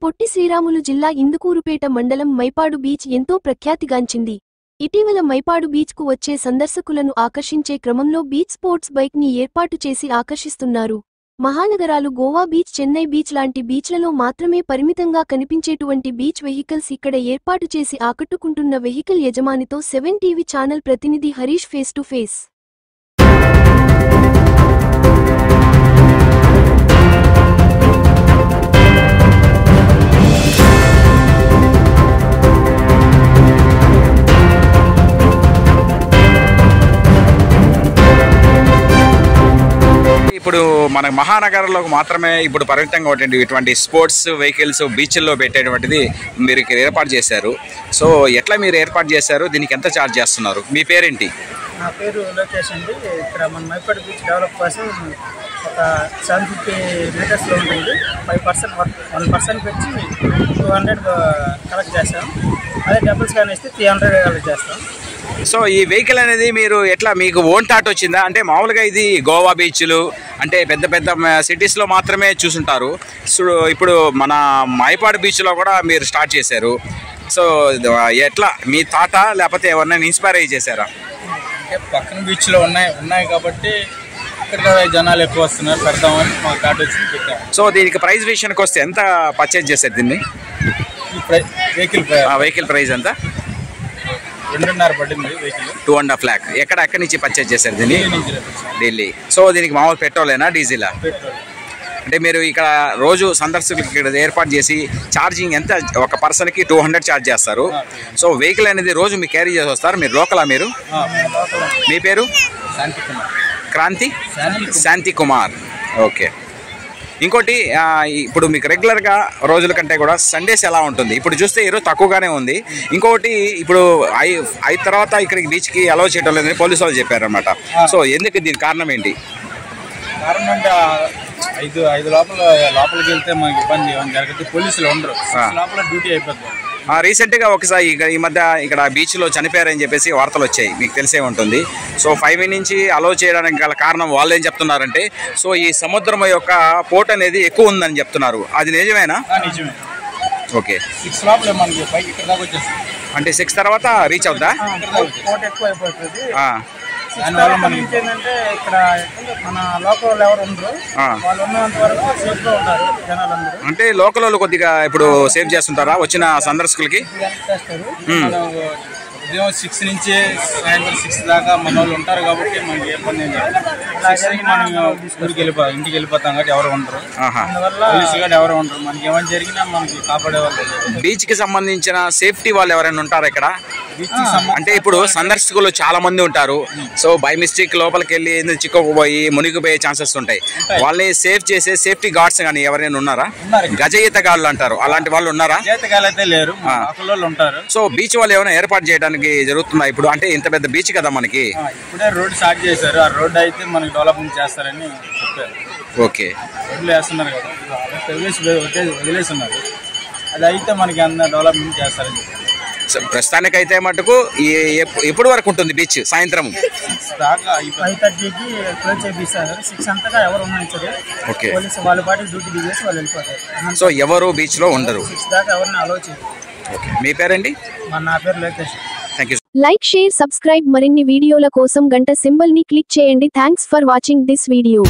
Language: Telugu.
పొట్టి శ్రీరాములు జిల్లా ఇందుకూరుపేట మండలం మైపాడు బీచ్ ఎంతో ప్రఖ్యాతిగాంచింది. ఇటీవల మైపాడు బీచ్కు వచ్చే సందర్శకులను ఆకర్షించే క్రమంలో బీచ్ స్పోర్ట్స్ బైక్ ని ఏర్పాటు చేసి ఆకర్షిస్తున్నారు. మహానగరాలు గోవా బీచ్, చెన్నై బీచ్ లాంటి బీచ్లలో మాత్రమే పరిమితంగా కనిపించేటువంటి బీచ్ వెహికల్స్ ఇక్కడ ఏర్పాటు చేసి ఆకట్టుకుంటున్న వెహికల్ యజమానితో 7 టీవీ ఛానల్ ప్రతినిధి హరీష్ ఫేస్ టు ఫేస్. ఇప్పుడు మన మహానగరంలోకి మాత్రమే ఇప్పుడు పరిమితంగా ఉంటుంది ఇటువంటి స్పోర్ట్స్ వెహికల్స్ బీచ్ల్లో పెట్టేటువంటిది మీరు ఇక్కడ ఏర్పాటు చేశారు. సో ఎట్లా మీరు ఏర్పాటు చేశారు, దీనికి ఎంత ఛార్జ్ చేస్తున్నారు? మీ పేరేంటి? నా పేరు లోకేష్ అండి. ఇక్కడ మన మైపాడు బీచ్ డెవలప్ కోసం ఒక 750 మీటర్స్లో ఉంటుంది. 1% పెట్టి 200 కలెక్ట్ చేస్తాం. అదే డబుల్స్ కానీ ఇస్తే 300 కలెక్ట్ చేస్తాం. సో ఈ వెహికల్ అనేది మీరు ఎట్లా, మీకు ఓన్ థాట్ వచ్చిందా? అంటే మామూలుగా ఇది గోవా బీచ్లు అంటే పెద్ద పెద్ద సిటీస్లో మాత్రమే చూసుంటారు. సో ఇప్పుడు మన మైపాడు బీచ్లో కూడా మీరు స్టార్ట్ చేశారు. సో ఎట్లా మీ థాటా లేకపోతే ఎవరినైనా ఇన్స్పైర్ అయ్యి చేశారా? పక్కన బీచ్లో ఉన్నాయి కాబట్టి ఇక్కడ జనాలు ఎక్కువ వస్తున్నారు, పెడదామని మా థాట్ వచ్చి పెట్టాము. సో దీనికి ప్రైస్ విషయానికి వస్తే ఎంత పర్చేజ్ చేశారు దీన్ని? వెహికల్ ప్రైస్ ఎంత? 2.5 పడింది వెహికల్. 2.5 lakh. ఎక్కడి నుంచి పర్చేజ్ చేశారు దీన్ని? ఢిల్లీ. సో దీనికి మామూలు పెట్రోలేనా, డీజిలా? అంటే మీరు ఇక్కడ రోజు సందర్శకులకి ఇక్కడ ఏర్పాటు చేసి ఛార్జింగ్ ఎంత? ఒక పర్సన్కి 200 ఛార్జ్ చేస్తారు. సో వెహికల్ అనేది రోజు మీకు క్యారీ చేసి వస్తారు. మీరు లోకలా? మీరు మీ పేరు? శాంతి కుమార్. ఓకే. ఇంకోటి, ఇప్పుడు మీకు రెగ్యులర్గా రోజుల కంటే కూడా సండేస్ ఎలా ఉంటుంది? ఇప్పుడు చూస్తే ఈరోజు తక్కువగానే ఉంది. ఇంకొకటి, ఇప్పుడు 5 తర్వాత ఇక్కడికి బీచ్కి అలౌ చేయడం లేదని పోలీసు వాళ్ళు చెప్పారనమాట. సో ఎందుకు, దీని కారణం ఏంటి? కారణం అంటే 5 లోపలికి వెళ్తే మనకి ఇబ్బంది ఏమైనా జరుగుతుంది. పోలీసులు ఉండరు, లోపల డ్యూటీ అయిపోతుంది. రీసెంట్గా ఒకసారి ఈ మధ్య ఇక్కడ బీచ్లో చనిపోయారని చెప్పేసి వార్తలు వచ్చాయి, మీకు తెలిసే ఉంటుంది. సో 5 నుంచి అలౌ చేయడానికి గల కారణం వాళ్ళు ఏం చెప్తున్నారంటే, సో ఈ సముద్రం యొక్క పోట్ అనేది ఎక్కువ ఉందని చెప్తున్నారు. అది నిజమేనా? నిజమే. ఓకే. 6 లోపలే మనకి పైకి ఇక్కడ దాకా వచ్చేస్తుంది. అంటే 6 తర్వాత రీచ్ అవుతా? పోట్ ఎక్కువ అయిపోతుంది. దానివల్ల మనకి ఏంటంటే ఇక్కడ మన లోకల్ ఎవరు ఉండరు, వాళ్ళు ఉన్నంత వరకు సేఫ్ గా ఉంటారు జనాలందరూ. అంటే లోకల్ వాళ్ళు కొద్దిగా ఇప్పుడు సేవ్ చేస్తుంటారా వచ్చిన సందర్శకులకి? ఉదయం 6 నుంచి సాయంత్రం 6 దాకా మన వాళ్ళు ఉంటారు కాబట్టి మనకి ఏ పని ఏం జరగదు. మనం ఇంటికి వెళ్ళిపోతాం కాబట్టి ఎవరు ఉండరు, పోలీసు కూడా ఎవరు ఉండరు. మనకి ఏమైనా జరిగినా మనకి కాపాడే వాళ్ళు. బీచ్ కి సంబంధించిన సేఫ్టీ వాళ్ళు ఎవరైనా ఉంటారా ఇక్కడ? అంటే ఇప్పుడు సందర్శకులు చాలా మంది ఉంటారు. సో బై మిస్టేక్ లోపలికి వెళ్ళి చిక్కుకుపోయి మునిగిపోయే ఛాన్సెస్ ఉంటాయి. వాళ్ళని సేఫ్ చేసే సేఫ్టీ గార్డ్స్ కానీ ఎవరైనా ఉన్నారా? గజ ఈతగాళ్ళు అంటారు, అలాంటి వాళ్ళు ఉన్నారా? అయితే లేరు, ఉంటారు. సో బీచ్ వాళ్ళు ఏమైనా ఏర్పాటు చేయడానికి జరుగుతుందా ఇప్పుడు? అంటే ఇంత పెద్ద బీచ్ కదా మనకి. ఇప్పుడే రోడ్ స్టార్ట్ చేశారు. ఆ రోడ్ అయితే మనకి డెవలప్మెంట్ చేస్తారని చెప్పారు. ఓకే. రోడ్లు వేస్తున్నారు కదా, వదిలేస్తున్నారు. అది అయితే మనకి అన్న డెవలప్మెంట్ చేస్తారని చెప్పారు. ప్రస్తుతానికైతే మటుకు ఎప్పుడు వరకు ఉంటుంది బీచ్? సాయంత్రం 5:30కి క్లోజ్ చేపిస్తారు. 6 అంతగా ఎవరు ఉన్నారు. ఓకే. పోలీసు వాళ్ళ పాటి డ్యూటీ దిగేసి వాళ్ళు వెళ్ళిపోతారు. సో ఎవరు బీచ్ లో ఉండరు. 6 దాకా ఎవరిని అలౌ చేయరు. మీ పేరండి? నా పేరు Lokesh. Thank you. Like, share, subscribe. మరిన్ని వీడియోల కోసం గంట సింబల్ ని క్లిక్ చేయండి. Thanks for watching this video.